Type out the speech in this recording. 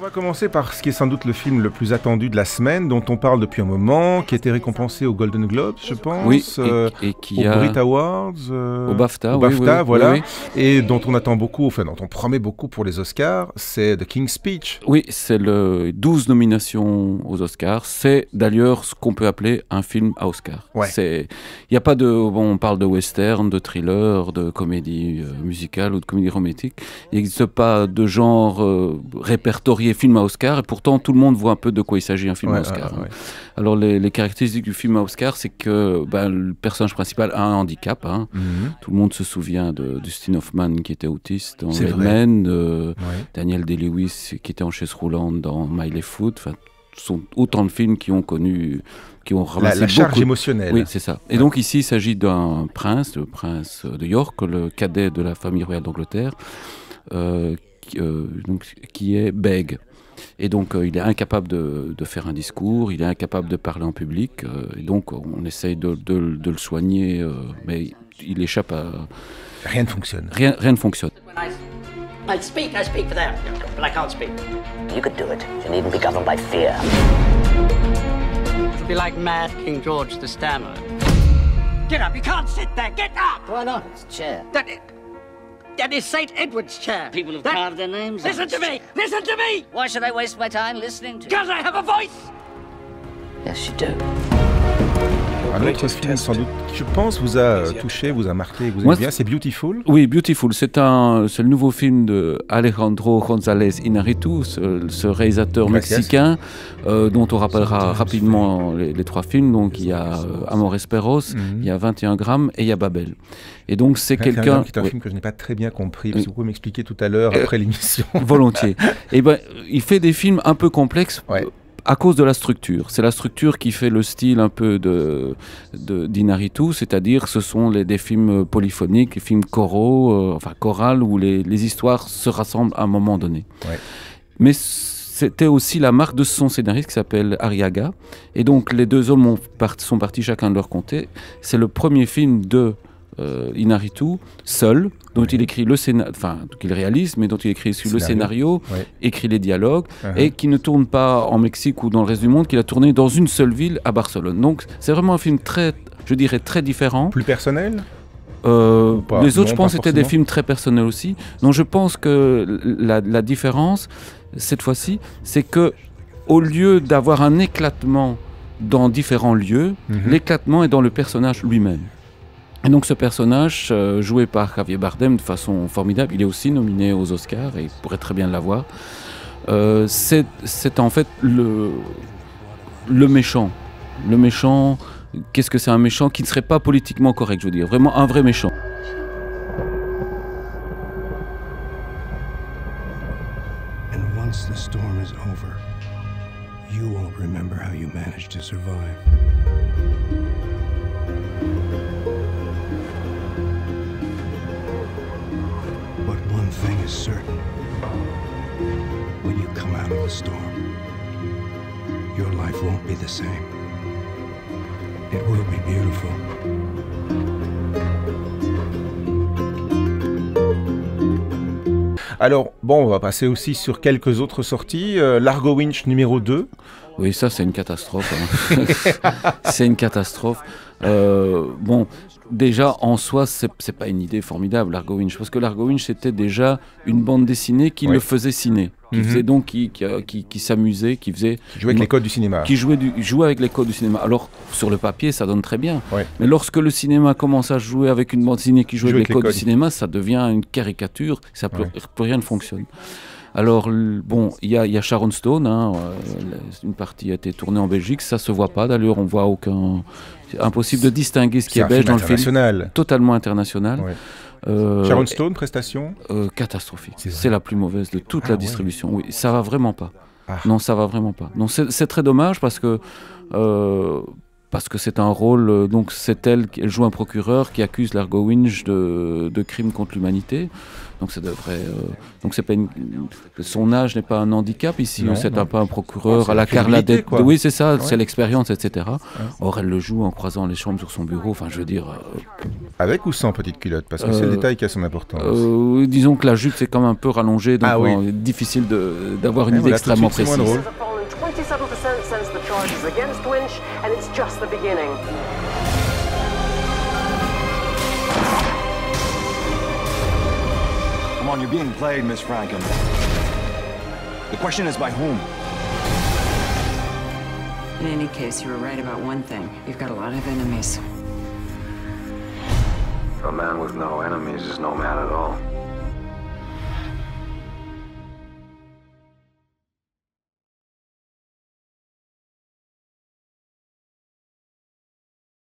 va commencer par ce qui est sans doute le film le plus attendu de la semaine, dont on parle depuis un moment, qui a été récompensé aux Golden Globes, je pense, oui, et qui aux Brit Awards, au BAFTA, au BAFTA, oui, voilà, oui. Et dont on attend beaucoup, enfin dont on promet beaucoup pour les Oscars, c'est The King's Speech. Oui, c'est le 12 nominations aux Oscars. C'est d'ailleurs ce qu'on peut appeler un film à Oscar. Ouais. Il n'y a pas de, bon, on parle de western, de thriller, de comédie musicale ou de comédie romantique. Il n'existe pas de genre répertorié film à Oscar, et pourtant tout le monde voit un peu de quoi il s'agit un film à Oscar. Ouais. Alors les caractéristiques du film à Oscar, c'est que le personnage principal a un handicap. Hein. Tout le monde se souvient de Dustin Hoffman qui était autiste dans Red Man, Daniel Day-Lewis qui était en chaise roulante dans My Left Foot. Enfin, ce sont autant de films qui ont ramassé la charge beaucoup. émotionnelle. Oui, c'est ça. Et donc ici, il s'agit d'un prince, le prince de York, le cadet de la famille royale d'Angleterre, qui est bègue. Et donc, il est incapable de faire un discours, il est incapable de parler en public. Et donc, on essaye de le soigner, mais il échappe à... Rien ne fonctionne. Rien ne fonctionne. I speak for them, but I can't speak. You could do it. You needn't be governed by fear. It'll be like Mad King George the Stammerer. Get up, you can't sit there, get up! Why not? It's a chair. That is St. Edward's chair. People have carved their names on Listen it. to me! Listen to me! Why should I waste my time listening to you? Because I have a voice! Yes, you do. Un autre film, sans doute, qui je pense vous a touché, vous a marqué, vous aimez bien, c'est Beautiful. Oui, Beautiful, c'est le nouveau film de Alejandro González Iñárritu, ce réalisateur mexicain, dont on rappellera rapidement les trois films. Donc il y a Amores Perros, il y a 21 grammes et il y a Babel. Et donc c'est quelqu'un qui est un film que je n'ai pas très bien compris. Vous pouvez m'expliquer tout à l'heure après l'émission. Volontiers. Et il fait des films un peu complexes. À cause de la structure. C'est la structure qui fait le style un peu d'Iñárritu, c'est-à-dire ce sont des films polyphoniques, des films chorales, où les histoires se rassemblent à un moment donné. Ouais. Mais c'était aussi la marque de son scénariste qui s'appelle Arriaga. Et donc les deux hommes sont partis chacun de leur côté. C'est le premier film de Iñárritu, seul, dont il écrit qu'il réalise, mais dont il écrit le scénario, écrit les dialogues, et qui ne tourne pas en Mexique ou dans le reste du monde, qu'il a tourné dans une seule ville, à Barcelone. Donc c'est vraiment un film très différent. Plus personnel ? Les autres, je pense, étaient des films très personnels aussi. Donc je pense que la différence, cette fois-ci, c'est que au lieu d'avoir un éclatement dans différents lieux, l'éclatement est dans le personnage lui-même. Et donc ce personnage, joué par Javier Bardem de façon formidable, il est aussi nominé aux Oscars et il pourrait très bien l'avoir. C'est en fait le méchant. Le méchant, qu'est-ce que c'est un méchant qui ne serait pas politiquement correct, je veux dire, vraiment un vrai méchant. And once the storm is over, you won't remember how you managed to survive. One thing is certain. When you come out of the storm, your life won't be the same. It will be beautiful. Alors, bon, on va passer aussi sur quelques autres sorties. Largo Winch numéro 2. Oui, ça, c'est une catastrophe. Hein. C'est une catastrophe. Bon, déjà, en soi, c'est pas une idée formidable, Largo Winch, parce que Largo Winch, c'était déjà une bande dessinée qui le faisait ciné, qui faisait donc, qui s'amusait, qui jouait avec les codes du cinéma. Qui jouait avec les codes du cinéma. Alors, sur le papier, ça donne très bien. Mais lorsque le cinéma commence à jouer avec une bande dessinée qui joue avec les codes du cinéma, ça devient une caricature, plus rien ne fonctionne. Alors, bon, il y a Sharon Stone, hein, une partie a été tournée en Belgique, ça se voit pas, d'ailleurs, on voit aucun... C'est impossible de distinguer ce qui est belge dans le film. Totalement international. Sharon Stone, prestation catastrophique. C'est la plus mauvaise de toute la distribution. Oui, ça va vraiment pas. Non, ça va vraiment pas. Non, c'est très dommage parce que c'est un rôle, donc elle joue un procureur qui accuse Largo Winch de crimes contre l'humanité. Donc ça devrait, donc c'est pas son âge n'est pas un handicap ici. C'est pas un procureur à la Carla Del. Oui, c'est ça, c'est l'expérience, etc. Or elle le joue en croisant les chambres sur son bureau. Enfin, je veux dire, Avec ou sans petite culotte? Parce que c'est le détail qui a son importance. Disons que la jupe c'est quand même un peu rallongé, donc oui. Difficile d'avoir une idée extrêmement précise. C'est moins drôle. 27% says the charge is against Winch, and it's just the beginning. Come on, you're being played, Miss Franken. The question is by whom? In any case, you were right about one thing. You've got a lot of enemies. A man with no enemies is no man at all.